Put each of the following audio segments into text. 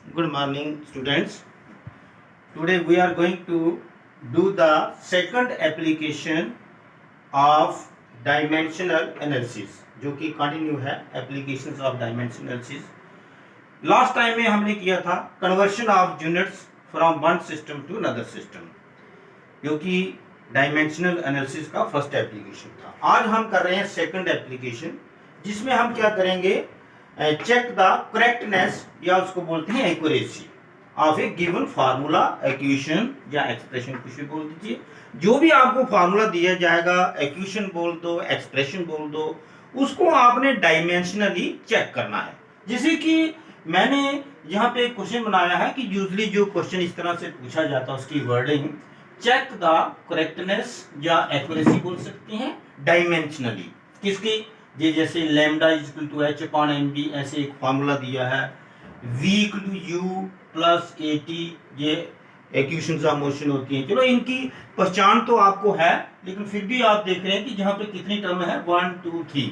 Good morning, students. Today we are going to do the second application of dimensional analysis, जो कि continue है applications of dimensional analysis. Last time में हमने किया था conversion of units from one system to another system, जो कि dimensional analysis का फर्स्ट एप्लीकेशन था. आज हम कर रहे हैं सेकंड एप्लीकेशन, जिसमें हम क्या करेंगे, चेक द करेक्टनेस या उसको बोलते हैं accuracy of A given formula, equation या एक्सप्रेशन, कुछ भी बोल दीजिए. जो भी आपको फार्मूला दिया जाएगा, इक्वेशन बोल दो, एक्सप्रेशन बोल दो, उसको आपने डायमेंशनली चेक करना है. जैसे कि मैंने यहाँ पे क्वेश्चन बनाया है कि यूजली जो क्वेश्चन इस तरह से पूछा जाता है उसकी वर्डिंग चेक द करेक्टनेस या एक्यूरेसी बोल सकते हैं डायमेंशनली. किसकी? ये जैसे lambda is equal to h upon m b, ऐसे एक फार्मूला दिया है. v equal to u plus a t, ये इक्वेशंस ऑफ मोशन होती हैं. चलो इनकी पहचान तो आपको है, लेकिन फिर भी आप देख रहे हैं कि जहाँ पे कितनी टर्म है, 1 2 3,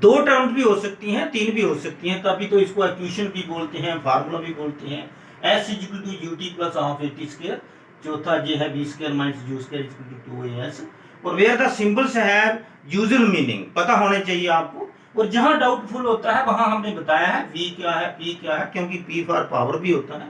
दो टर्म भी हो सकती हैं, तीन भी हो सकती हैं. तभी तो इसको इक्वेशन भी बोलते हैं, फार्मूला भी बोलते हैं. s is equal to u t plus half a t square. चौथा ये है v square minus u square equal to 2as. और where the symbols have usual meaning, पता होने चाहिए आपको. और जहां डाउटफुल होता है वहां हमने बताया है v क्या है, p क्या है, क्योंकि p फॉर पावर भी होता है.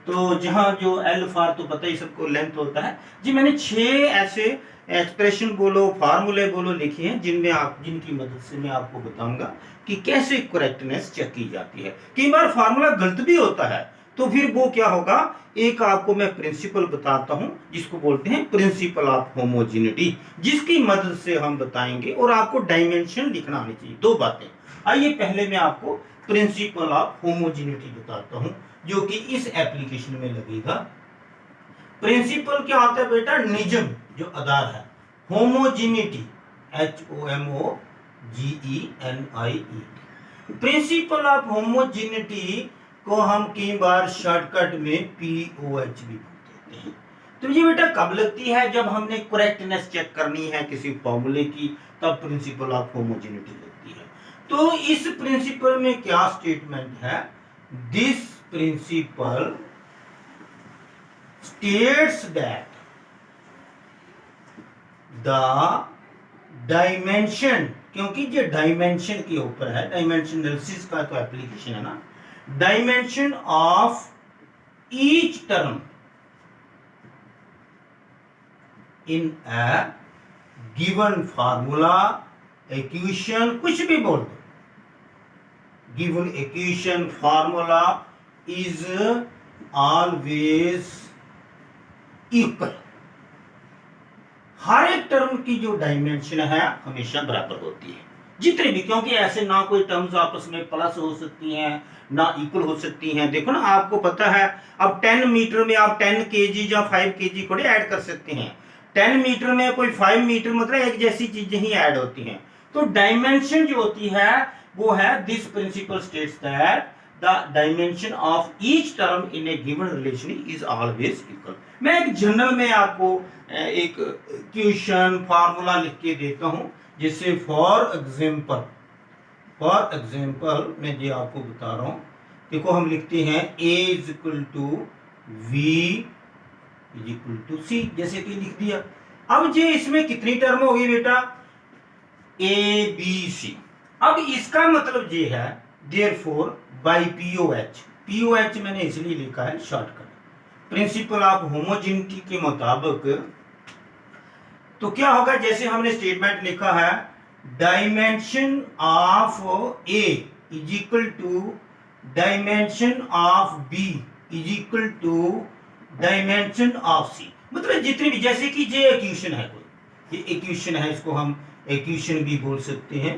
तो जहां जो l फॉर तो पता ही सबको लेंथ होता है. जी मैंने 6 ऐसे एक्सप्रेशन बोलो, फार्मूले बोलो लिखे हैं, जिनकी मदद से मैं आपको बताऊंगा कि कैसे करेक्टनेस चेक की जाती है. कई बार फार्मूला गलत भी होता है, तो फिर वो क्या होगा, एक आपको मैं प्रिंसिपल बताता हूं जिसको बोलते हैं प्रिंसिपल ऑफ होमोजेनिटी, जिसकी मदद से हम बताएंगे. और आपको डायमेंशन लिखना आनी चाहिए. दो बातें. आइए पहले मैं आपको प्रिंसिपल ऑफ होमोजेनिटी बताता हूं, जो कि इस एप्लीकेशन में लगेगा. प्रिंसिपल क्या होता है बेटा? नियम, जो आधार है. Homogeneity HOMOGENIE. Principle of homogeneity को हम कई बार शॉर्टकट में POH भी बोलते हैं. तो ये बेटा कब लगती है? जब हमने करेक्टनेस चेक करनी है किसी फॉर्मूले की, तब प्रिंसिपल ऑफ होमोजेनिटी लगती है. तो इस प्रिंसिपल में क्या स्टेटमेंट है? This principle states that the dimension, क्योंकि ये डायमेंशन के ऊपर है, डायमेंशन एनालिसिस का तो एप्लीकेशन है ना. Dimension of each term in a given formula, equation, कुछ भी बोल दो, given equation, formula is always equal. हर एक टर्म की जो डायमेंशन है हमेशा बराबर होती है, जितने भी. क्योंकि ऐसे ना कोई टर्म्स आपस में प्लस हो सकती हैं, ना इक्वल हो सकती हैं. देखो ना, आपको पता है अब 10 मीटर में आप 10 kg या 5 kg थोड़े ऐड कर सकते हैं. 10 मीटर में कोई 5 मीटर, मतलब एक जैसी चीजें ही ऐड होती हैं. तो डायमेंशन जो होती है वो है, this principle states that the dimension of each term in a given relation is always equal. मैं एक जनरल में आपको एक क्वेश्चन फार्मूला लिख के देता हूं, जिससे फॉर एग्जांपल मैं ये आपको बता रहा हूं. देखो हम लिखते हैं a is equal to v is equal to c, जैसे कि लिख दिया. अब ये इसमें कितनी टर्म होगी बेटा? a b c. अब इसका मतलब ये है therefore by POH मैंने इसलिए लिखा है शॉर्टकट, प्रिंसिपल ऑफ होमोजेनिटी के मुताबिक. तो क्या होगा, जैसे हमने स्टेटमेंट लिखा है, dimension of A is equal to dimension of B is equal to dimension of C. मतलब जितनी भी, जैसे कि ये इक्वेशन है, कोई ये इक्वेशन है, इसको हम इक्वेशन भी बोल सकते हैं.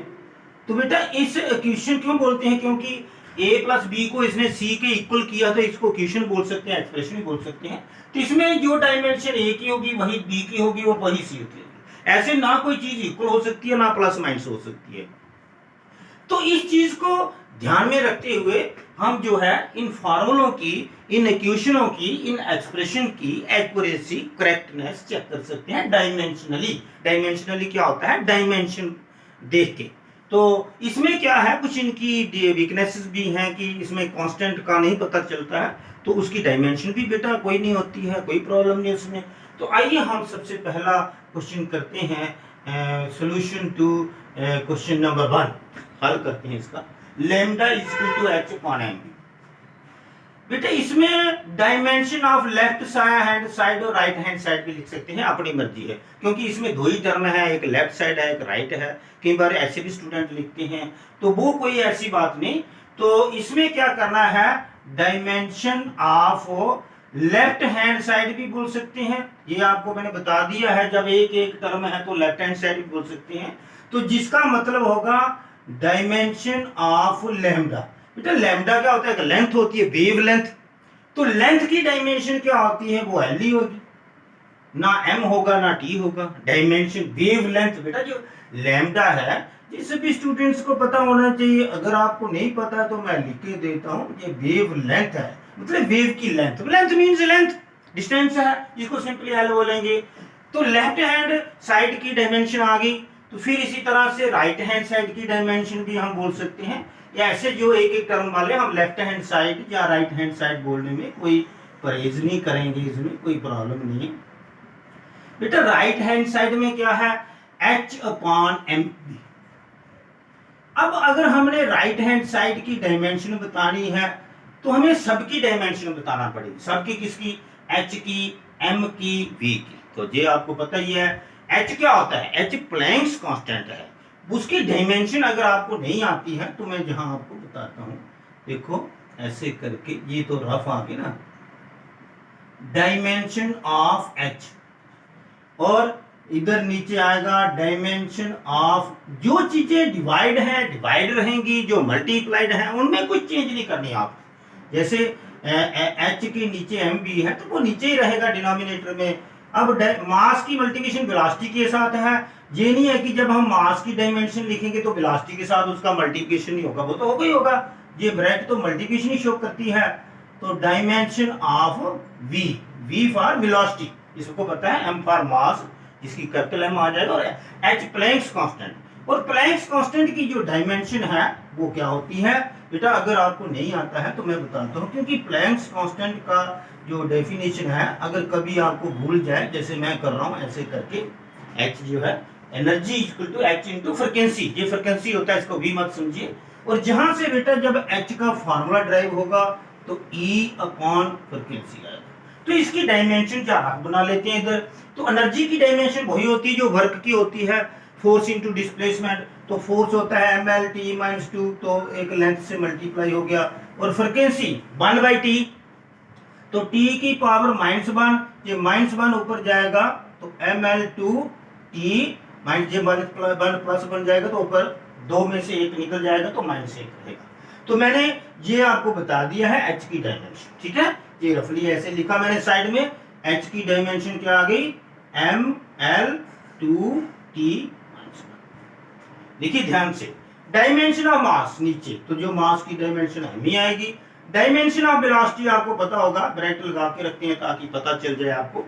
तो बेटा इस इक्वेशन क्यों बोलते हैं? क्योंकि a प्लस बी को इसने c के इक्वल किया, तो इसको इक्वेशन बोल सकते हैं, एक्सप्रेशन भी बोल सकते हैं. तो इसमें जो डायमेंशन a की होगी वही b की होगी और वही c की होगी. ऐसे ना कोई चीज इक्वल हो सकती है, ना प्लस माइनस हो सकती है. तो इस चीज को ध्यान में रखते हुए हम जो है इन फार्मूलों की, इन इक्वेशनों की, इन एक्सप्रेशन की एक्यूरेसी, करेक्टनेस चेक कर सकते हैं डायमेंशनली. डायमेंशनली क्या होता है? डायमेंशन देख के. तो इसमें क्या है, कुछ इनकी वीकनेसेस भी हैं कि इसमें कांस्टेंट का नहीं पता चलता है, तो उसकी डायमेंशन भी बेटा कोई नहीं होती है, कोई प्रॉब्लम नहीं उसमें। तो आइए हम सबसे पहला क्वेश्चन करते हैं, सॉल्यूशन टू क्वेश्चन नंबर 1 हल करते हैं इसका। Lambda is equal to h upon m। बेटा इसमें dimension of left hand side और राइट हैंड साइड भी लिख सकते हैं, अपनी मर्जी है, क्योंकि इसमें दो ही टर्म है, एक लेफ्ट साइड है एक राइट है। कई बार ऐसे भी स्टूडेंट लिखते हैं, तो वो कोई ऐसी बात नहीं। तो इसमें क्या करना है, dimension of left hand side भी बोल सकते हैं, ये आपको मैंने बता दिया है, जब एक एक टर्म है तो लेफ्ट हैंड साइड भी बोल सकते हैं। तो जिसका मतलब होगा डायमेंशन ऑफ लैम्डा। बेटा लैम्डा क्या होता है, लेंथ होती है, वेव लेंथ। तो लेंथ की डायमेंशन क्या होती है, वो एल ही होगी, ना एम होगा ना टी होगा। डायमेंशन वेव लेंथ, बेटा जो लैम्डा है ये सभी स्टूडेंट्स को पता होना चाहिए, अगर आपको नहीं पता तो मैं लिख के देता हूं, ये वेव लेंथ है, मतलब वेव की length. Length means length, distance है, जिसको सिंपली एल बोलेंगे। तो लेफ्ट हैंड साइड की डायमेंशन आ गई, तो फिर इसी तरह से राइट हैंड साइड की डायमेंशन भी हम बोल सकते हैं। या ऐसे जो एक एक टर्म वाले हम लेफ्ट हैंड साइड या राइट हैंड साइड बोलने में कोई परहेज नहीं करेंगे, इसमें कोई प्रॉब्लम नहीं है। बेटा राइट हैंड साइड में क्या है, h अपॉन m। अब अगर हमने राइट हैंड साइड की डायमेंशन बतानी है तो हमें सबकी डायमेंशन बताना पड़ेगी, सबकी किसकी, h की, m की, v की। तो ये आपको पता ही है, h क्या होता है, h प्लैंक्स कांस्टेंट है, उसकी डायमेंशन अगर आपको नहीं आती है तो मैं जहां आपको बताता हूं, देखो ऐसे करके, ये तो रफ आ गया ना, डायमेंशन ऑफ h, और इधर नीचे आएगा डायमेंशन ऑफ, जो चीजें डिवाइड हैं डिवाइड रहेंगी, जो मल्टीप्लाइड हैं उनमें कुछ चेंज नहीं करनी आप। जैसे h के नीचे m भी है तो वो नीचे ही रहेगा डिनोमिनेटर में। अब मास की मल्टीप्लिकेशन वेलोसिटी के साथ है, ये नहीं है कि जब हम मास की डायमेंशन लिखेंगे तो वेलोसिटी के साथ उसका मल्टीप्लिकेशन नहीं होगा, वो तो होगा ही होगा, ये ब्रैकेट तो मल्टीप्लिकेशन ही शो करती है। तो dimension of v, v for velocity, इसको पता है, m फॉर मास, जिसकी कैपिटल M आ जाएगा, और h प्लैंक्स कांस्टेंट। और प्लैंक्स कांस्टेंट की जो डायमेंशन है वो क्या होती है बेटा, अगर आपको नहीं आता है तो मैं बताता हूँ, क्योंकि प्लैंक्स कांस्टेंट का जो डेफिनेशन है अगर कभी आपको भूल जाए, जैसे मैं कर रहा हूँ ऐसे करके, h जो है energy equal to h into frequency, ये फ्रिक्वेंसी होता है, इसको भी मत समझिए। और जहां से बेटा जब h का फार्मूला ड्राइव होगा तो E अपॉन फ्रिक्वेंसी आएगा। तो इसकी डायमेंशन क्या बना लेते हैं इधर। तो एनर्जी की डायमेंशन वही होती है जो वर्क की होती है, फोर्स इनटू डिस्प्लेसमेंट। तो फोर्स होता है ml/t-2, तो एक लेंथ से मल्टीप्लाई हो गया। और फ्रीक्वेंसी 1/t, तो t की पावर -1, ये -1 ऊपर जाएगा तो ml/2t, माइनस ये 1 प्लस बन जाएगा, तो ऊपर 2 में से 1 निकल जाएगा तो -1 रहेगा। तो मैंने ये आपको बता दिया है h की डायमेंशन, ठीक है, ये रफली ऐसे लिखा मैंने साइड में। h की डायमेंशन क्या आ गई, ml/2t। देखिए ध्यान से, डायमेंशन ऑफ मास नीचे, तो जो मास की डायमेंशन है मी आएगी। डायमेंशन ऑफ वेलोसिटी आपको पता होगा, ब्रैकेट लगा के रखते हैं ताकि पता चल जाए आपको।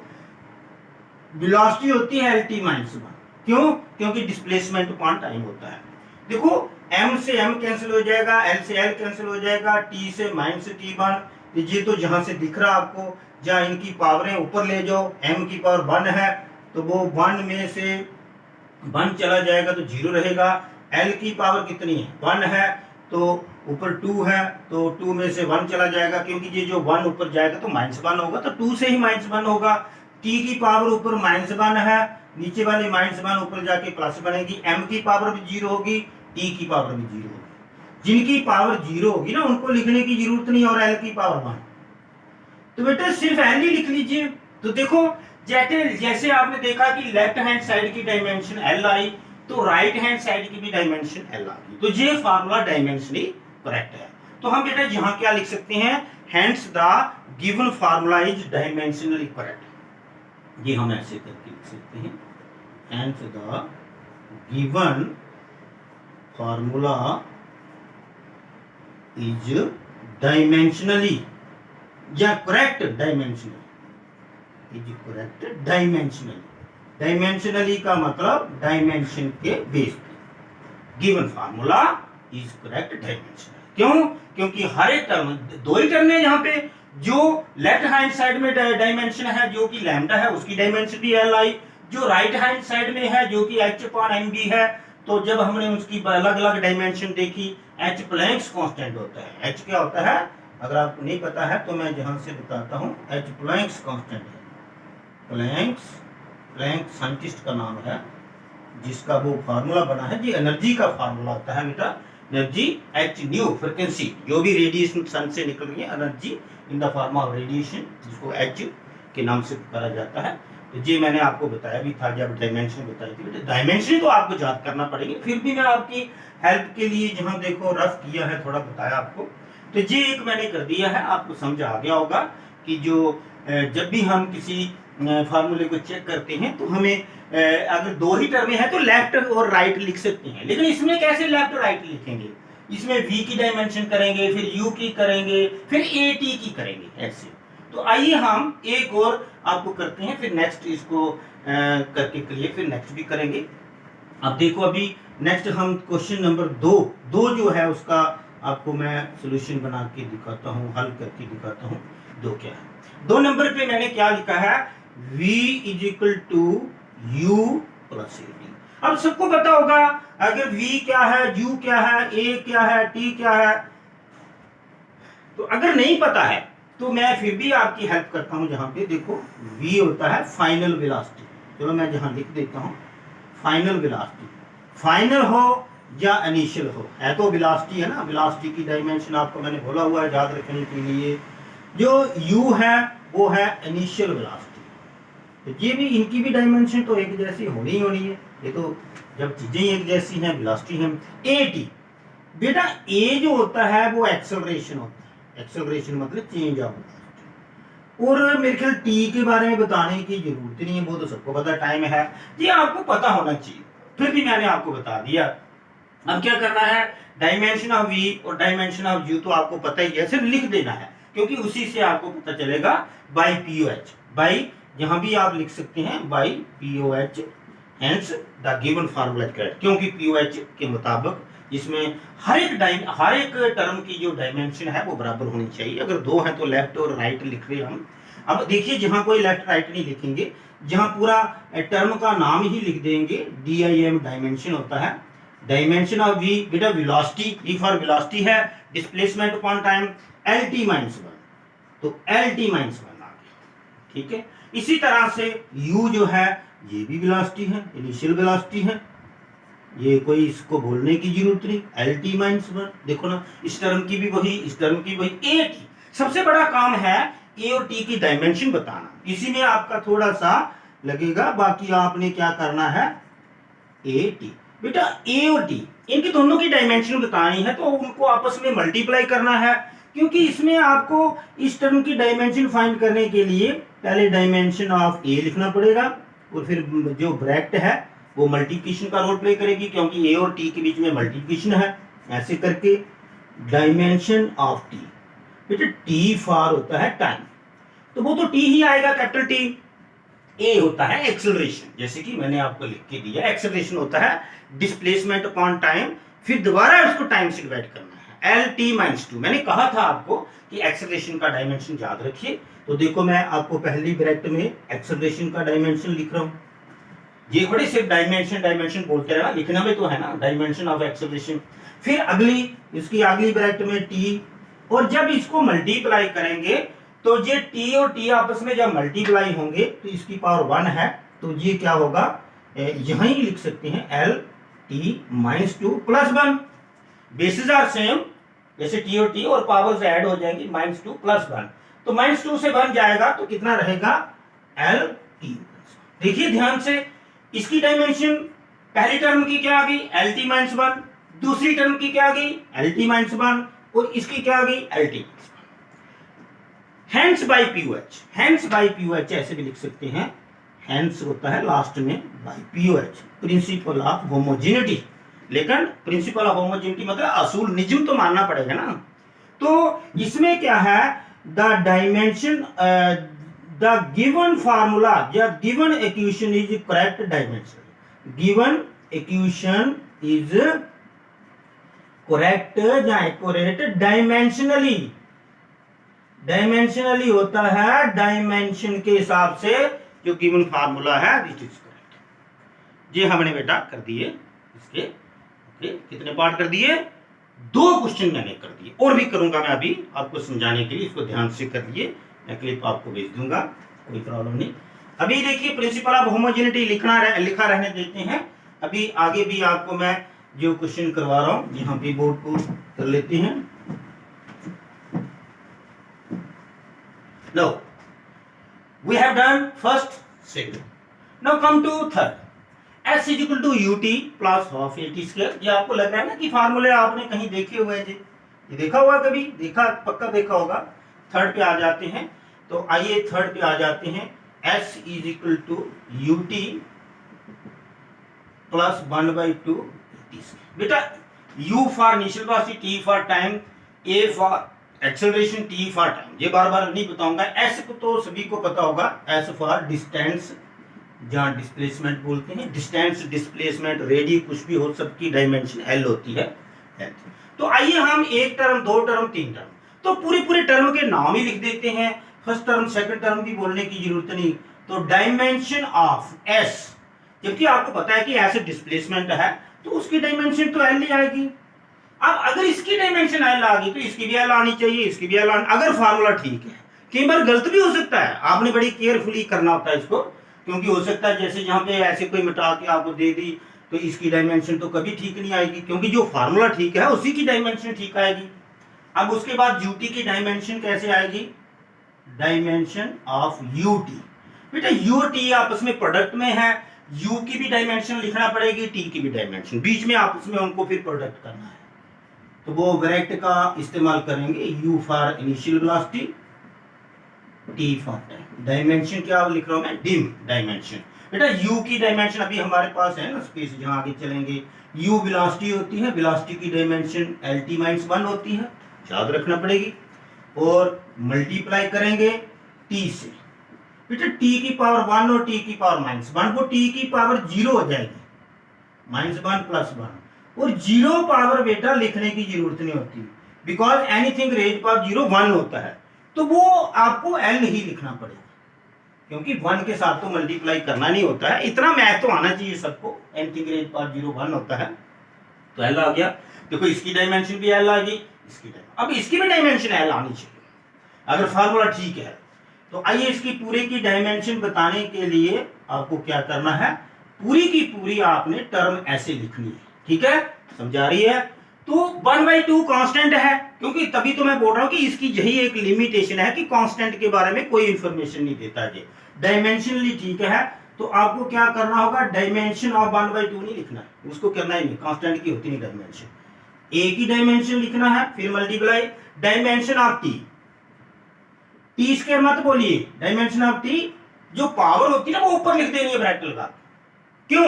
वेलोसिटी होती है LT-1, क्यों, क्योंकि डिस्प्लेसमेंट अपॉन टाइम होता है। देखो m से m कैंसिल हो जाएगा, l से l कैंसिल हो जाएगा, t से -t1, ये तो जहां से दिख रहा आपको, जहां इनकी पावरें ऊपर ले जाओ, m की पावर 1 है तो वो 1 में से 1 चला जाएगा तो 0 रहेगा। l की पावर कितनी है, 1 है, तो ऊपर 2 है, तो 2 में से 1 चला जाएगा, क्योंकि ये जो 1 ऊपर जाएगा तो -1 होगा, तो 2 से ही -1 होगा। t की पावर ऊपर -1 है, नीचे वाले -1 ऊपर जाके प्लस बनेगी, m की पावर भी 0 होगी, t की पावर भी 0 होगी। जिनकी पावर 0 होगी ना उनको लिखने की जरूरत नहीं, और l की पावर 1, तो बेटा सिर्फ l ही लिख लीजिए। तो देखो जैसे आपने देखा कि लेफ्ट हैंड साइड की डायमेंशन l आई, तो राइट हैंड साइड की भी डायमेंशन l आ गई, तो ये फार्मूला डायमेंशनली करेक्ट है। तो हम बेटा यहां क्या लिख सकते हैं, hence the given formula is dimensionally correct, ये हम ऐसे करके लिख सकते हैं, hence the given formula is dimensionally, या correct dimensionally, is correct dimensionally. Dimensionally का मतलब डायमेंशन के बेस पे, given formula is correct dimension. क्यों? क्योंकि हर एक टर्म, दो ही टर्म है यहाँ पे, जो लेफ्ट हैंड साइड में डायमेंशन है जो कि लैम्डा है, उसकी डायमेंशन भी एल आई, जो राइट हैंड साइड में है जो कि एच अपॉन एम बी है। तो जब हमने उसकी अलग अलग डायमेंशन देखी, एच प्लैंक्स कांस्टेंट होता है। एच क्या होता है, अगर आपको नहीं पता है तो मैं जहां से बताता हूं, एच प्लैंक्स कांस्टेंट है। प्लैंक साइंटिस्ट का नाम है जिसका वो फार्मूला बना है, जी एनर्जी का फार्मूला होता है बेटा, एनर्जी एच न्यू, फ्रिक्वेंसी जो भी रेडिएशन सन से निकल रही है, energy in the form of radiation, जिसको एच के नाम से पुकारा जाता है। तो ये मैंने आपको बताया भी था जब डायमेंशन बताई थी। डायमेंशन तो आपको याद करना पड़ेगी, फिर भी मैं आपकी हेल्प के लिए जहां देखो रफ किया है, थोड़ा बताया आपको। तो ये एक मैंने कर दिया है, आपको समझ आ गया होगा कि जो जब भी हम किसी फार्मूले को चेक करते हैं तो हमें अगर दो ही टर्में हैं तो लेफ्ट और राइट लिख सकते हैं, लेकिन इसमें कैसे लेफ्ट और राइट लिखेंगे? इसमें v की डायमेंशन करेंगे, फिर u की करेंगे, फिर at की करेंगे, ऐसे। तो आइए हम एक और आपको करते हैं, फिर नेक्स्ट इसको करके क्लियर, फिर नेक्स्ट भी करेंगे। अब देखो अभी नेक्स्ट हम क्वेश्चन नंबर दो जो है उसका आपको मैं सोल्यूशन बना के दिखाता हूँ, हल करके दिखाता हूँ। दो क्या है, 2 नंबर पे मैंने क्या लिखा है, v is equal to u plus a t. अब सबको पता होगा अगर v क्या है, u क्या है, a क्या है, t क्या है। तो अगर नहीं पता है तो मैं फिर भी आपकी हेल्प करता हूं, जहां पे देखो v होता है फाइनल वेलोसिटी। चलो मैं जहां लिख देता हूं फाइनल वेलोसिटी, फाइनल हो या इनिशियल हो, है तो वेलोसिटी है ना। वेलोसिटी की डायमेंशन आपको मैंने बोला हुआ है याद रखने के लिए। जो u है वो है इनिशियल वेलोसिटी। तो ये भी, इनकी भी डायमेंशन तो एक जैसी होनी है, ये तो जब चीजें एक जैसी हैं, वेलोसिटी है। at बेटा, a जो होता है वो एक्सेलरेशन होता है, एक्सेलरेशन मतलब चेंज ऑफ वेलोसिटी। और मेरे ख्याल t के बारे में बताने की जरूरत नहीं है, वो तो सबको पता, टाइम है, ये आपको पता होना चाहिए, फिर भी मैंने आपको बता दिया। अब क्या करना है, डायमेंशन ऑफ v और डायमेंशन ऑफ u तो आपको पता ही है, सिर्फ लिख देना है, क्योंकि उसी से आपको पता चलेगा बाई POH, बाई यहां भी आप लिख सकते हैं by POH, hence the given formula is correct, क्योंकि POH के मुताबिक इसमें हर एक टर्म की जो डायमेंशन है वो बराबर होनी चाहिए। अगर दो है तो लेफ्ट और राइट लिख रहे हैं हम। अब देखिए जहां कोई लेफ्ट राइट नहीं लिखेंगे, जहां पूरा टर्म का नाम ही लिख देंगे, DIM डायमेंशन होता है। डायमेंशन ऑफ v बेटा वेलोसिटी, v फॉर वेलोसिटी है, displacement upon time LT minus 1, तो LT माइनस 1 आ गया, ठीक है। इसी तरह से u जो है ये भी वेलोसिटी है, इनिशियल वेलोसिटी है, ये कोई इसको बोलने की जरूरत नहीं, LT माइनस 1। देखो ना, इस टर्म की भी वही, इस टर्म की वही। a की सबसे बड़ा काम है a और t की डायमेंशन बताना, इसी में आपका थोड़ा सा लगेगा, बाकी आपने क्या करना है, at बेटा a और t इनकी दोनों की डायमेंशन बतानी है, तो उनको आपस में मल्टीप्लाई करना है, क्योंकि इसमें आपको इस टर्म की डायमेंशन फाइंड करने के लिए पहले डायमेंशन ऑफ a लिखना पड़ेगा, और फिर जो ब्रैकेट है वो मल्टीप्लिकेशन का रोल प्ले करेगी, क्योंकि a और t के बीच में मल्टीप्लिकेशन है। ऐसे करके डायमेंशन ऑफ t, बेटा t फॉर होता है टाइम, तो वो तो t ही आएगा, कैपिटल T। a होता है एक्सेलरेशन, जैसे कि मैंने आपको लिख के दिया, एक्सेलरेशन होता है डिस्प्लेसमेंट अपॉन टाइम, फिर दोबारा उसको टाइम से डिवाइड करना है, LT माइनस 2। मैंने कहा था आपको कि एक्सेलरेशन का डायमेंशन याद रखिए। तो देखो मैं आपको पहली ब्रैकेट में एक्सेलरेशन का डायमेंशन लिख रहा हूं, ये बड़े सिर्फ डायमेंशन बोलते रहना, लिखना में तो है ना, डायमेंशन ऑफ एक्सेलरेशन। फिर अगली, इसकी अगली ब्रैकेट में t, और जब इसको मल्टीप्लाई करेंगे तो ये t और t आपस में जब मल्टीप्लाई होंगे तो इसकी पावर 1 है, तो ये क्या होगा, यहां ही लिख सकते हैं LT माइनस 2 प्लस 1, बेसिस आर सेम, जैसे t और t और पावर्स ऐड हो जाएंगी, माइनस 2 प्लस 1, तो माइनस 2 से 1 जाएगा तो कितना रहेगा, LT। देखिए ध्यान से, इसकी डायमेंशन पहली टर्म की क्या आ गई, LT माइनस 1, दूसरी टर्म की क्या आ गई, LT माइनस 1, और इसकी क्या आ गई, LT। Hence by POH, hence by POH ऐसे भी लिख सकते हैं, हेंस होता है लास्ट में by POH, principle of homogeneity. लेकिन प्रिंसिपल ऑफ होमोजेनिटी मतलब असूल निजम तो मानना पड़ेगा ना। तो इसमें क्या है, the dimension, the given formula या given equation is correct dimension, given equation is correct या एक्यूरेट डायमेंशनली, डायमेंशनली होता है डायमेंशन के हिसाब से जो गिवन फार्मूला है दिस इज करेक्ट। ये हमने बेटा कर दिए इसके कितने पार्ट कर दिए, 2 क्वेश्चन मैंने कर दिए, और भी करूंगा मैं अभी आपको समझाने के लिए, इसको ध्यान से कर लिए, मैं क्लिप आपको भेज दूंगा, कोई प्रॉब्लम नहीं। अभी देखिए प्रिंसिपल ऑफ होमोजेनिटी लिखा रहने देते हैं, अभी आगे भी आपको मैं जो क्वेश्चन करवा रहा हूं यहाँ पे बोर्ड को कर लेते हैं। Now we have done first, second. Now come to third. S is equal to ut plus half at square। ये आपको लग रहा है ना कि फार्मूले आपने कहीं देखे हुए हैं जी, ये देखा हुआ कभी, देखा पक्का देखा होगा। थर्ड पे आ जाते हैं, तो आइए थर्ड पे आ जाते हैं। S is equal to ut plus 1/2 at square। बेटा U for initial velocity, T for time, A for acceleration, T for time, ये बार बार नहीं बताऊंगा। एस को तो सभी को पता होगा, एस फॉर डिस्टेंस जहां डिस्प्लेसमेंट बोलते हैं, डिस्टेंस, डिस्प्लेसमेंट, रेडी, कुछ भी हो, सबकी डायमेंशन एल होती है। तो आइए हम एक टर्म, 2 टर्म, 3 टर्म, तो पूरे टर्म के नाम ही लिख देते हैं। फर्स्ट टर्म सेकंड टर्म की बोलने की जरूरत नहीं। तो डायमेंशन ऑफ एस, जबकि आपको पता है कि एस डिस्प्लेसमेंट है तो उसकी डायमेंशन तो एल ही आएगी। अब अगर इसकी डायमेंशन एल आ गई तो इसकी भी एल आनी चाहिए, इसकी भी एल आनी, अगर फार्मूला ठीक है। कई बार गलत भी हो सकता है, आपने बड़ी केयरफुली करना होता है इसको, क्योंकि हो सकता है जैसे यहाँ पे ऐसे कोई मिटा के आपको दे दी तो इसकी डायमेंशन तो कभी ठीक नहीं आएगी, क्योंकि जो फार्मूला ठीक है उसी की डायमेंशन ठीक आएगी। अब उसके बाद यूटी की डायमेंशन कैसे आएगी, डायमेंशन ऑफ यूटी। बेटा यूटी आपस में प्रोडक्ट में है, यू की भी डायमेंशन लिखना पड़ेगी, टी की भी डायमेंशन, बीच में आपस में उनको फिर प्रोडक्ट करना है। तो वो वेरेक्ट का इस्तेमाल करेंगे, U for initial velocity, T for time. Dimension क्या लिख रहा हूं मैं, डिम डायमेंशन। बेटा U की डायमेंशन अभी हमारे पास है ना स्पेस, जहां आगे चलेंगे U वेलोसिटी होती है, वेलोसिटी की डायमेंशन LT-1 होती है, याद रखना पड़ेगी, और मल्टीप्लाई करेंगे T से। बेटा T की पावर 1 और T की पावर -1 को T की पावर 0 हो जाएगी, -1 + 1, और 0 पावर बेटा लिखने की जरूरत नहीं होती, बिकॉज एनीथिंग रेज पावर 0 1 होता है, तो वो आपको एल ही लिखना पड़ेगा, क्योंकि 1 के साथ तो मल्टीप्लाई करना नहीं होता है। इतना मैथ तो आना चाहिए सबको, एनीथिंग रेज पावर 0 1 होता है, तो एल आ गया। देखो इसकी डायमेंशन भी एल आ गई, अब इसकी भी डायमेंशन एल आनी चाहिए अगर फार्मूला ठीक है। तो आइए इसकी पूरे की डायमेंशन बताने के लिए आपको क्या करना है, पूरी की पूरी आपने टर्म ऐसे लिखनी है, ठीक है, समझा रही है। तो 1/2 कांस्टेंट है, क्योंकि तभी तो मैं बोल रहा हूं कि इसकी यही एक लिमिटेशन है कि कांस्टेंट के बारे में कोई इंफॉर्मेशन नहीं देता है। डायमेंशनली ठीक है, तो आपको क्या करना होगा, डायमेंशन ऑफ 1/2 नहीं लिखना है, उसको करना ही नहीं, कांस्टेंट की होती नहीं डायमेंशन, ए की डायमेंशन लिखना है, फिर multiply dimension of T square मत बोलिए, डायमेंशन ऑफ टी, जो पावर होती है ना वो ऊपर लिख देनी है ब्रैकेट लगा। क्यों,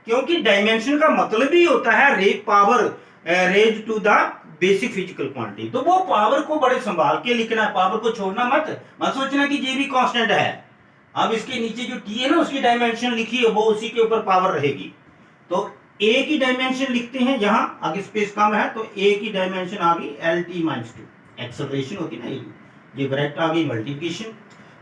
क्योंकि डायमेंशन का मतलब ही होता है power raise to the basic physical quantity, तो वो पावर को बड़े संभाल के लिखना है, पावर को छोड़ना मत सोचना कि ये भी कांस्टेंट है। अब इसके नीचे जो टी है ना उसकी डायमेंशन लिखी है, वो उसी के ऊपर पावर रहेगी। तो ए की डायमेंशन लिखते हैं, यहां आगे स्पेस कम है तो ए की डायमेंशन आ गई LT-2, एक्सेलरेशन होती है ना, ये ब्रैकेट आ गई मल्टीप्लिकेशन,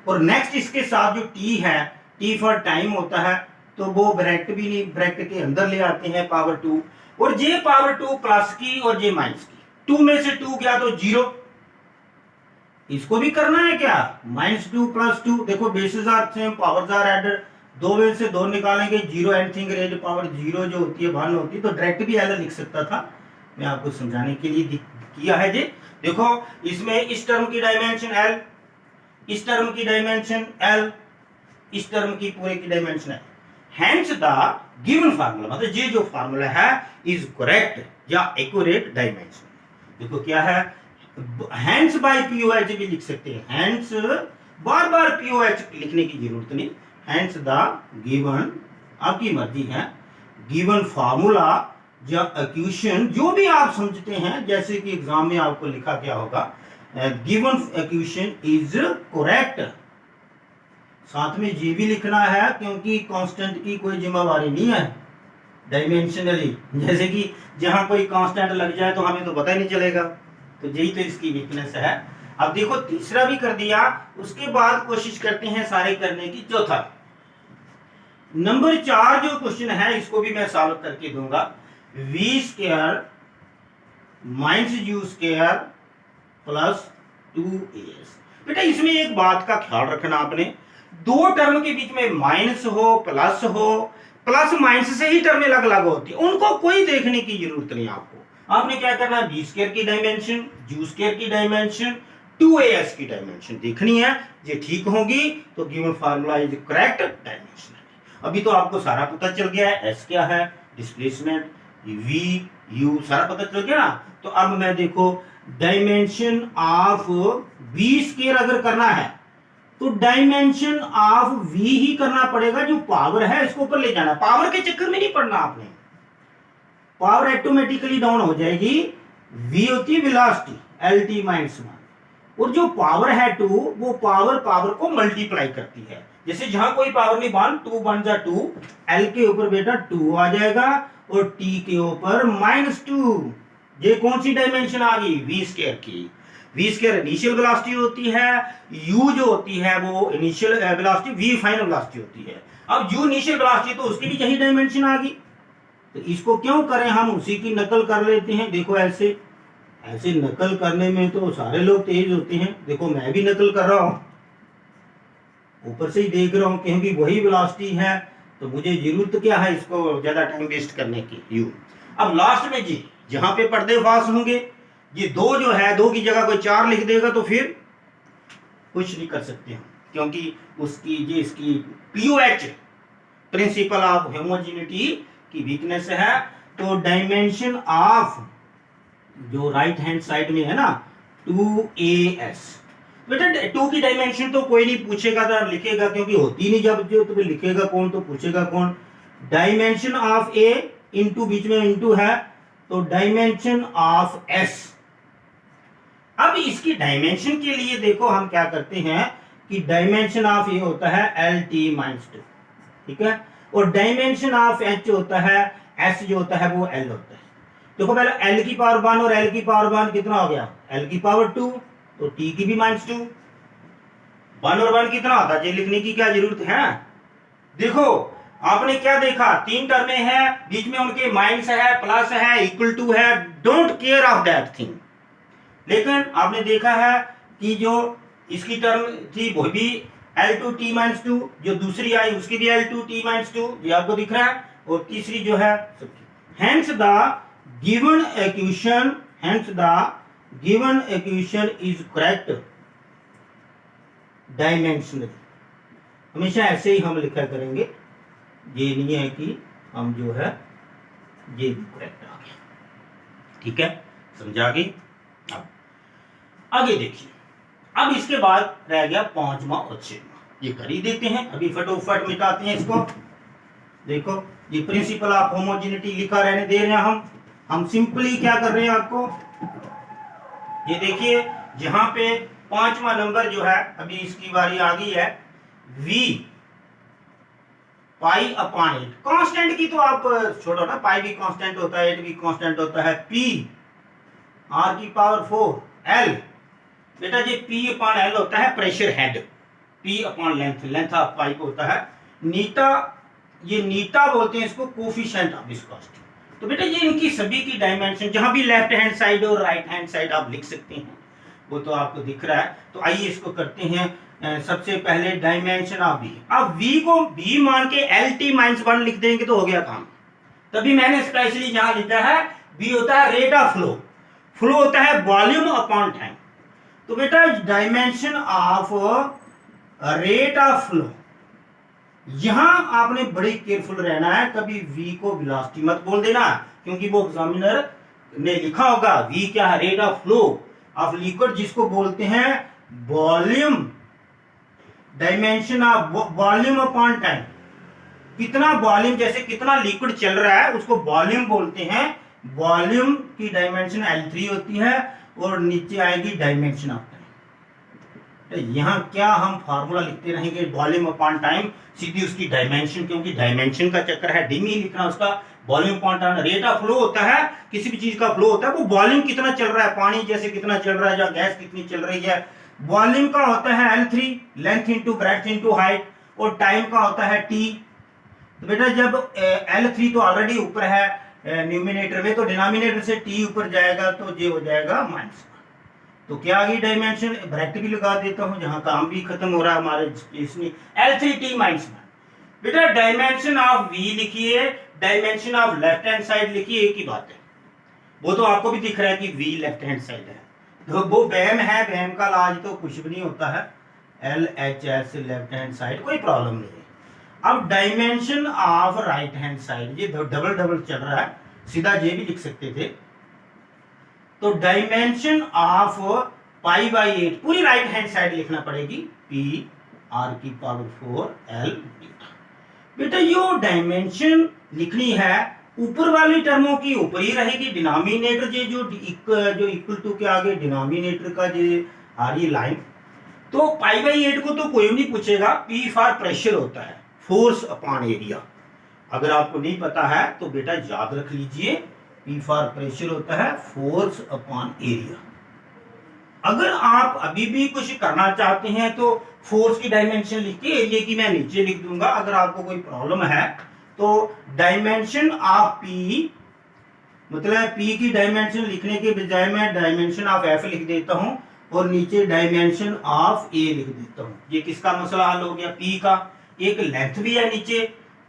और नेक्स्ट इसके साथ जो टी है, टी फॉर टाइम होता है, तो वो ब्रैकेट भी नहीं, ब्रैकेट के अंदर ले आते हैं पावर 2, और जे पावर 2 प्लस की और जे माइनस की, 2 में से 2 गया तो 0, इसको भी करना है क्या, -2 + 2, देखो basis are same, powers are added, 2 में से 2 निकालेंगे, 0 एनीथिंग रेज पावर 0 जो होती है 1 होती है, तो डायरेक्ट भी एल लिख सकता था, मैं आपको समझाने के लिए किया है जी। देखो इसमें इस टर्म की डायमेंशन एल, इस टर्म की डायमेंशन एल, इस टर्म की पूरे की dimension L, hence the given formula, मतलब ये जो फार्मूला है इज करेक्ट या एक्यूरेट डायमेंशन। देखो क्या है, हेंस बाय पीओएच भी लिख सकते हैं, हेंस बार बार पीओएच लिखने की जरूरत नहीं, हेंस द गिवन, आपकी मर्जी है, गिवन फार्मूला या इक्वेशन, जो भी आप समझते हैं, जैसे कि एग्जाम में आपको लिखा क्या होगा, गिवन इक्वेशन इज करेक्ट, साथ में जी भी लिखना है, क्योंकि कांस्टेंट की कोई जिम्मेवारी नहीं है, डायमेंशनली, जैसे कि जहां कोई कांस्टेंट लग जाए तो हमें तो पता ही नहीं चलेगा, तो यही तो इसकी वीकनेस है। अब देखो तीसरा भी कर दिया, उसके बाद कोशिश करते हैं सारे करने की। चौथा नंबर 4 जो क्वेश्चन है इसको भी मैं सॉल्व करके दूंगा। V square minus u square plus 2as। बेटा इसमें एक बात का ख्याल रखना आपने, दो टर्म के बीच में माइनस हो, प्लस माइनस से ही टर्म अलग अलग होती है, उनको कोई देखने की जरूरत नहीं आपको। आपने क्या करना है, बी स्क्वायर की डायमेंशन, यू स्क्वायर की डायमेंशन, 2as की डायमेंशन देखनी है। ये ठीक होगी तो given formula is correct dimension. अभी तो आपको सारा पता चल गया है, एस क्या है, डिस्प्लेसमेंट, वी यू सारा पता चल गया ना। तो अब मैं देखो डायमेंशन ऑफ बी स्क्वायर अगर करना है तो डायमेंशन ऑफ वी ही करना पड़ेगा, जो पावर है इसको ऊपर ले जाना। पावर के चक्कर में नहीं पड़ना आपने, पावर ऑटोमेटिकली डाउन हो जाएगी। वी होती है वेलोसिटी, एल टी माइनस 1, और जो पावर है 2 वो पावर को मल्टीप्लाई करती है। जैसे जहां कोई पावर नहीं बन, 2 बन जा 2, एल के ऊपर बेटा 2 आ जाएगा और टी के ऊपर -2। ये कौन सी डायमेंशन आ गई, वी स्क्वायर की। वी स्क्वायर इनिशियल वेलोसिटी होती है, यू जो होती है वो initial velocity, v final velocity होती है। अब यू इनिशियल वेलोसिटी तो उसकी भी यही डायमेंशन आ गई, तो इसको क्यों करें, हम उसी की नकल कर लेते हैं। देखो ऐसे नकल करने में तो सारे लोग तेज होते हैं। देखो मैं भी नकल कर रहा हूं, ऊपर से ही देख रहा हूं क्योंकि वही वेलोसिटी है, तो मुझे जरूरत क्या है इसको ज्यादा टाइम वेस्ट करने की, यू। अब लास्ट में जी जहां पे पर्दे फास होंगे, ये 2 जो है 2 की जगह कोई 4 लिख देगा तो फिर कुछ नहीं कर सकते हम, क्योंकि उसकी ये इसकी पीओएच प्रिंसिपल ऑफ होमोजेनिटी की वीकनेस है। तो डायमेंशन ऑफ जो राइट हैंड साइड में है ना 2as, बेटा 2 की डायमेंशन तो कोई नहीं पूछेगा तो लिखेगा, क्योंकि होती नहीं, जब जो तुम्हें लिखेगा कौन तो पूछेगा कौन। डायमेंशन ऑफ a इंटू बीच में इंटू है तो डायमेंशन ऑफ s। अब इसकी डायमेंशन के लिए देखो हम क्या करते हैं कि डायमेंशन ऑफ ए होता है LT-2, ठीक है, और डायमेंशन ऑफ h होता है, s जो होता है वो l होता है। देखो पहले l की पावर 1 और l की पावर 1 कितना हो गया, l की पावर 2, तो t की भी -2। 1 और 1 कितना होता है, ये लिखने की क्या जरूरत है। देखो आपने क्या देखा, 3 टर्में हैं, बीच में उनके माइनस है, प्लस है, इक्वल टू है, don't care of that thing. लेकिन आपने देखा है कि जो इसकी टर्म थी वो भी L2T-2, जो दूसरी आई उसकी भी L2T-2, ये आपको दिख रहा है, और तीसरी जो है hence the given equation is correct dimensionally। हमेशा ऐसे ही हम लिखा करेंगे, ये नहीं है कि हम जो है ये भी करेक्ट आ गया, ठीक है, समझा गई। अब आगे देखिए, अब इसके बाद रह गया 5वां और 6वां, ये कर ही देते हैं, अभी फटोफट मिटाते हैं इसको। देखो ये प्रिंसिपल ऑफ होमोजेनिटी लिखा रहने दे रहे हैं हम सिंपली क्या कर रहे हैं आपको, ये देखिए जहां पे 5वां नंबर जो है अभी इसकी बारी आ गई है, v पाई अपॉन 8। कांस्टेंट की तो आप छोड़ो ना, पाई भी कांस्टेंट होता है, 8 भी कांस्टेंट होता है। p r की पावर 4 l, बेटा ये p अपॉन l होता है pressure head, p upon length of pipe होता है। नीटा, ये नीटा बोलते हैं इसको, कोफिशिएंट ऑफ विस्कोसिटी। तो बेटा ये इनकी सभी की डायमेंशन, जहां भी लेफ्ट हैंड साइड और राइट हैंड साइड आप लिख सकते हैं, वो तो आपको दिख रहा है। तो आइए इसको करते हैं। सबसे पहले डायमेंशन ऑफ v, अब v को v मान के LT-1 लिख देंगे तो हो गया काम। तभी मैंने स्पेशली यहां लिखा है v होता है रेट ऑफ फ्लो होता है वॉल्यूम अपॉन टाइम। तो बेटा dimension of rate of flow, यहां आपने बड़ी केयरफुल रहना है, कभी v को वेलोसिटी मत बोल देना, क्योंकि वो एग्जामिनर ने लिखा होगा v क्या है, rate of flow of liquid, जिसको बोलते हैं volume. Dimension of volume upon time, कितना वॉल्यूम, जैसे कितना लिक्विड चल रहा है उसको वॉल्यूम बोलते हैं। वॉल्यूम की डायमेंशन L3 होती है, और नीचे आएगी डायमेंशन ऑफ टाइम। यहां क्या हम फार्मूला लिखते रहेंगे, वॉल्यूम अपॉन टाइम, सीधी उसकी डायमेंशन, क्योंकि डायमेंशन का चक्कर है, डिमी लिखना उसका volume quantum, rate of flow होता है, किसी भी चीज का फ्लो होता है वो वॉल्यूम कितना चल रहा है, पानी जैसे कितना चल रहा है या गैस कितनी चल रही है। वॉल्यूम का होता है L3, length into breadth into height, और टाइम का होता है T। तो बेटा जब L3 तो ऑलरेडी ऊपर है न्यूमिनेटर में, तो डिनोमिनेटर से T ऊपर जाएगा तो ये हो जाएगा -1। तो क्या आ गई डायमेंशन, ब्रैकेट भी लगा देता हूं, जहां काम भी खत्म हो रहा है हमारे इसमें, L3T -1। बेटा डायमेंशन ऑफ V लिखिए, dimension of left hand side लिखिए, एक ही बात है। वो तो आपको भी दिख रहा है कि V लेफ्ट हैंड साइड है, तो वो वहम है, वहम का इलाज तो कुछ भी नहीं होता है। LHS लेफ्ट हैंड साइड, कोई प्रॉब्लम नहीं है। अब dimension of right hand side, ये डबल डबल चल रहा है, सीधा ये भी लिख सकते थे। तो डायमेंशन ऑफ π/8 पूरी राइट हैंड साइड लिखना पड़ेगी, P(r⁴ L)। बेटा यो डायमेंशन लिखनी है, ऊपर वाली टर्मों की ऊपर ही रहेगी, डिनोमिनेटर जो इक्वल टू के आगे डिनोमिनेटर का जो आ रही लाइन, तो π/8 को तो कोई नहीं पूछेगा। P फॉर प्रेशर होता है, फोर्स अपॉन एरिया। अगर आपको नहीं पता है तो बेटा याद रख लीजिए, P फॉर प्रेशर होता है फोर्स अपॉन एरिया। अगर आप अभी भी कुछ करना चाहते हैं तो फोर्स की डायमेंशन लिख के एरिया की मैं नीचे लिख दूंगा। अगर आपको कोई प्रॉब्लम है तो डायमेंशन ऑफ P, मतलब P की डायमेंशन लिखने के बजाय मैं डायमेंशन ऑफ F लिख देता हूं और नीचे डायमेंशन ऑफ A लिख देता हूं। ये किसका मसला हल हो गया, P का। एक लेंथ भी है नीचे,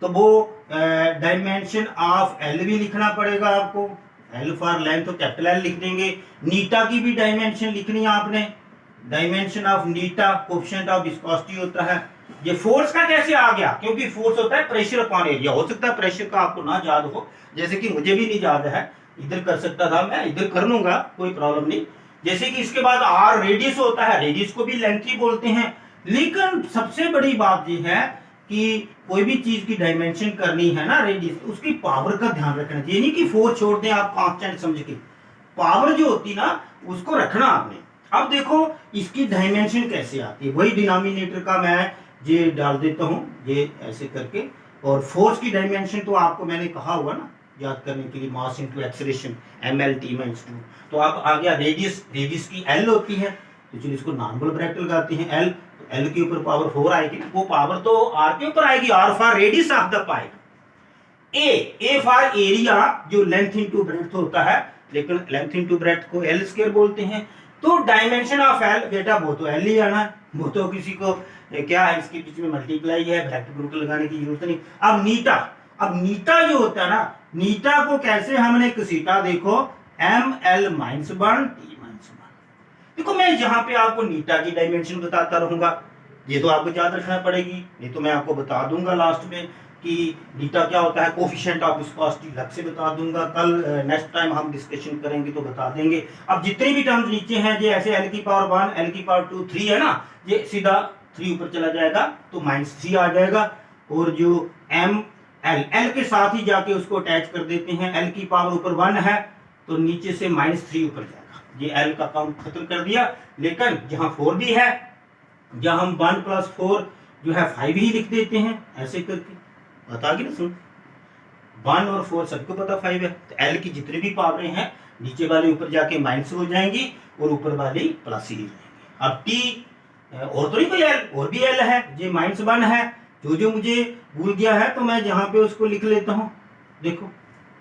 तो वो डायमेंशन ऑफ L भी लिखना पड़ेगा आपको, L फॉर लेंथ तो कैपिटल L लिख देंगे। नीटा की भी डायमेंशन लिखनी है आपने, dimension of Neeta coefficient of viscosity होता है। ये फोर्स का कैसे आ गया, क्योंकि फोर्स होता है प्रेशर अपॉन एरिया। हो सकता है प्रेशर का आपको ना याद हो, जैसे कि मुझे भी नहीं याद है, इधर कर सकता था मैं, इधर कर लूंगा, कोई प्रॉब्लम नहीं। जैसे कि इसके बाद R रेडियस होता है, रेडियस को भी लेंथ ही बोलते हैं। लेकिन सबसे बड़ी बात ये है कि कोई भी चीज की डायमेंशन करनी है ना रेडियस, उसकी पावर का ध्यान रखना चाहिए। नहीं कि फोर्स छोड़ दें आप कांस्टेंट समझ के, पावर जो होती ना उसको रखना आपने। अब देखो इसकी डायमेंशन कैसे आती है, वही डिनोमिनेटर का मैं ये डाल देता हूं, ये ऐसे करके। और फोर्स की डायमेंशन तो आपको मैंने कहा हुआ ना याद करने के लिए, मास इनटू एक्सेलरेशन mL(T)-2। तो अब आ गया रेडियस, रेडियस की L होती है, तो चलिए इसको नॉर्मल ब्रैकेट लगाते हैं L, तो L के ऊपर पावर 4 आएगी ना, वो पावर तो R के ऊपर आएगी, R for radius of the pipe. A for area जो लेंथ इनटू ब्रेड्थ होता है, लेकिन लेंथ इनटू ब्रेड्थ को L² बोलते हैं। तो डायमेंशन ऑफ L बेटा वो तो L ही आना है, वो तो किसी को क्या है इसके बीच में मल्टीप्लाई है, ब्रैकेट ब्रूकेट लगाने की जरूरत नहीं। अब नीटा, अब नीटा जो होता है ना, नीटा को कैसे हमने घसीटा, देखो ML-1 T-1। देखो मैं यहाँ पे आपको नीटा की डायमेंशन बताता रहूंगा, ये तो आपको याद रखना पड़ेगी, नहीं तो मैं आपको बता दूंगा लास्ट में कि नीटा क्या होता है, कोएफिशिएंट ऑफ विस्कोसिटी अलग से बता दूंगा, कल नेक्स्ट टाइम हम डिस्कशन करेंगे तो बता देंगे। अब जितने भी टर्म्स नीचे हैं, ये ऐसे L⁴ 1 L⁴ 2 3 है ना, ये सीधा 3 ऊपर चला जाएगा तो -3 आ जाएगा। और जो L के साथ ही जाके उसको अटैच कर देते हैं, L⁴ ऊपर 1 है तो नीचे से -3 ऊपर जाएगा, ये L का काम खत्म कर दिया। लेकिन जहां 4 भी है, जहां हम 1 + 4 जो है 5 ही लिख देते हैं, ऐसे करके बता गया ना। सुन, 1 और 4 सबको पता 5 है, तो L की जितनी भी पावरें हैं नीचे वाली ऊपर जाके माइनस हो जाएंगी और ऊपर वाली प्लस ही जाएंगी। अब T और तो नहीं कोई L, और भी L है, ये -1 है, जो मुझे भूल गया है तो मैं जहां पे उसको लिख लेता हूं। देखो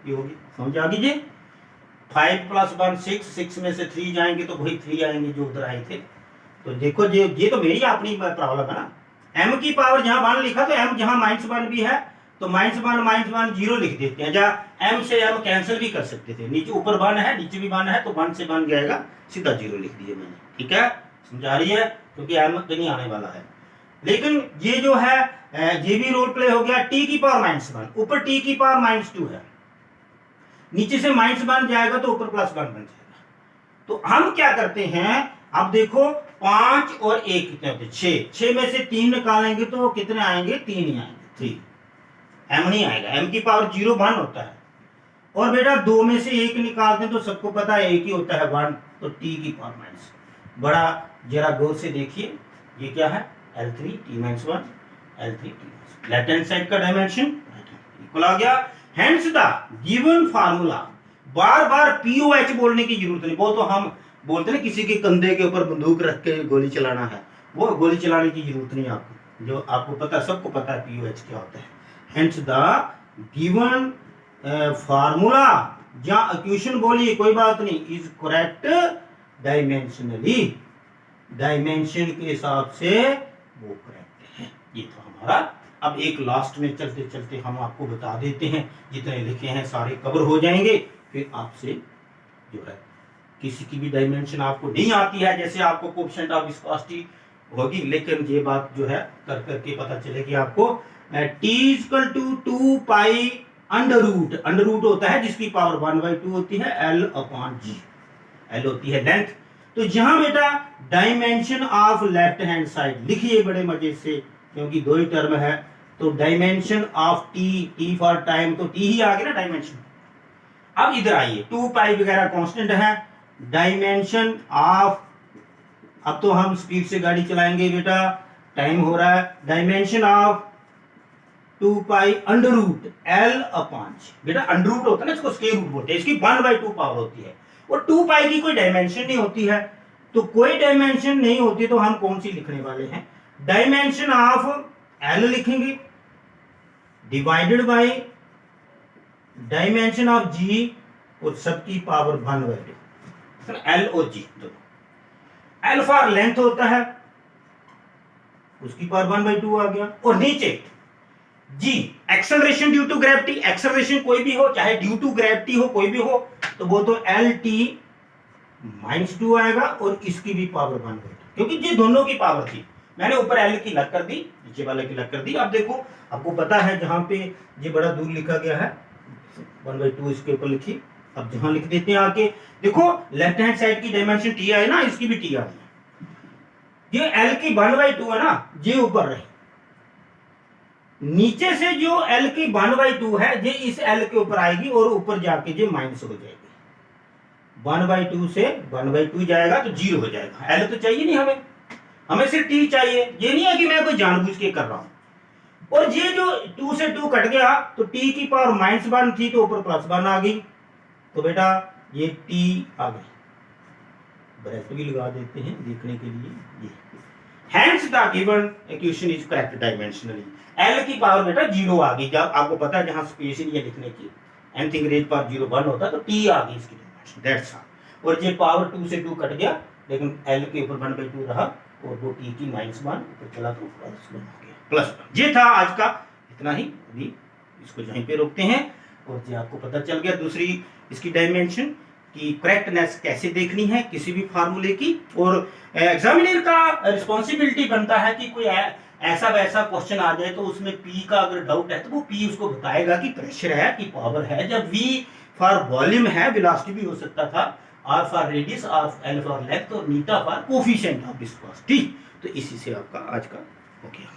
ये होगी, समझ आ गई। 5 + 1 6 में से 3 जाएंगे तो वही 3 आएंगे जो उधर आए थे। तो देखो ये तो मेरी अपनी प्रॉब्लम है ना, M की पावर जहां 1 लिखा तो M जहां -1 भी है तो -1 0 लिख देते हैं, जहां M से M कैंसिल भी कर सकते थे, नीचे ऊपर 1 है नीचे भी 1 है तो 1 से 1 जाएगा, सीधा 0 लिख दिया मैंने। ठीक है, समझा रही है, क्योंकि M कहीं आने वाला है। लेकिन ये जो है ये भी रोल प्ले हो गया, T⁴ -1 ऊपर T⁴ -2 है, नीचे से -1 जाएगा तो ऊपर +1 बन जाएगा। तो हम क्या करते हैं, अब देखो 5 और 1 कितने होते हैं, 6 में से 3 निकालेंगे तो कितने आएंगे, 3 ही आएंगे, 3। M नहीं आएगा, M की पावर 0 1 होता है। और बेटा 2 में से 1 निकालते हैं तो सबको पता है 1 ही होता है 1, तो T⁴ बड़ा जरा गौर से देखिए, ये क्या है L3 T-1 L3 T-1, left hand side का डायमेंशन इक्वल आ गया। Hence the given formula, bar bar pOH बोलने की जरूरत नहीं। वो तो हम बोलते हैं किसी के कंधे के ऊपर बंदूक रख के गोली चलाना है, वो गोली चलाने की जरूरत नहीं आपको, जो आपको पता है, सबको पता है पीओएच क्या होता है। हेंस द गिवन फार्मूला, जहां इक्वेशन बोलिए कोई बात नहीं, इज करेक्ट डायमेंशनली, डायमेंशन के हिसाब से वो करेक्ट है। ये तो हमारा, अब एक लास्ट में चलते चलते हम आपको बता देते हैं, जितने लिखे हैं सारे कवर हो जाएंगे। फिर आपसे जो है किसी की भी डायमेंशन आपको नहीं आती है, जैसे आपको कोएफिशिएंट ऑफ विस्कोसिटी होगी, लेकिन ये बात जो है कर करके पता चलेगी आपको। t equal to 2 pi under root, under root होता है जिसकी पावर 1/2 होती है, L अपॉन G, L होती है लेंथ। तो जहां बेटा dimension of left hand side लिखिए बड़े मजे से, क्योंकि दो ही टर्म है, तो dimension of t for time, तो t ही आ गया ना डायमेंशन। अब इधर आइए, 2 पाई वगैरह कांस्टेंट है, डायमेंशन ऑफ, अब तो हम स्पीड से गाड़ी चलाएंगे बेटा, टाइम हो रहा है, dimension of 2 pi under root L upon G, बेटा अंडर रूट होता है ना, इसको स्क्वायर रूट बोलते हैं, इसकी 1/2 पावर होती है, और 2 पाई की कोई डायमेंशन नहीं होती है। तो कोई डायमेंशन नहीं होती तो हम कौन सी लिखने वाले हैं, डायमेंशन ऑफ L लिखेंगे divided by dimension of G, और सबकी पावर 1/2, L और G दोनों। L फॉर लेंथ होता है, उसकी पावर 1/2 आ गया, और नीचे G acceleration due to gravity, acceleration कोई भी हो, चाहे ड्यू टू ग्रेविटी हो कोई भी हो, तो वो तो LT -2 आएगा, और इसकी भी पावर 1/2, क्योंकि ये दोनों की पावर थी। मैंने ऊपर L की लग कर दी, नीचे वाले की लग कर दी। अब देखो, आपको पता है जहां पे ये बड़ा दूर लिखा गया है 1/2 इसके ऊपर लिखी, अब जहां लिख देते हैं आके, देखो लेफ्ट हैंड साइड की डायमेंशन T है ना, इसकी भी T आ गई, ये L की 1/2 है ना, ये ऊपर रही, नीचे से जो L की 1/2 है ये इस L के ऊपर आएगी, और ऊपर जाके ये माइनस हो जाएगी, 1/2 से 1/2 जाएगा तो 0 हो जाएगा। L तो चाहिए नहीं हमें, हमें सिर्फ T चाहिए, ये नहीं है कि मैं कोई जानबूझ के कर रहा हूं। और ये जो 2 से 2 कट गया, तो T की पावर -1 थी, तो ऊपर +1 आ गई, तो बेटा ये T आ गई, ब्रैकेट भी लगा देते हैं देखने के लिए। ये hence the given equation is correct dimensionally, L की पावर बेटा 0 आ गई, जब आपको पता है जहां स्पेस ही नहीं है लिखने की, एनीथिंग रेज पावर 0 1 होता है, तो T आ गई इसकी डायमेंशन, दैट्स ऑल। और ये पावर 2 से 2 कट गया, लेकिन L के ऊपर 1/2 रहा, और वो T की -1 ऊपर चला तो +1 हो गया, +1। ये था आज का, इतना ही, अभी इसको यहीं पे रोकते हैं। और ये आपको पता चल गया दूसरी इसकी डायमेंशन की करेक्टनेस कैसे देखनी है किसी भी फार्मूले की। और एग्जामिनर का रिस्पॉन्सिबिलिटी बनता है कि कोई ऐसा वैसा क्वेश्चन आ जाए तो उसमें P का अगर डाउट है तो वो P उसको बताएगा कि प्रेशर है कि पावर है, जब V फॉर वॉल्यूम है, वेलोसिटी भी हो सकता था, R for radius, L for length, और नीटा फॉर कोफिशिएंट ऑफ विस्कोसिटी। तो इसी से आपका आज का हो गया।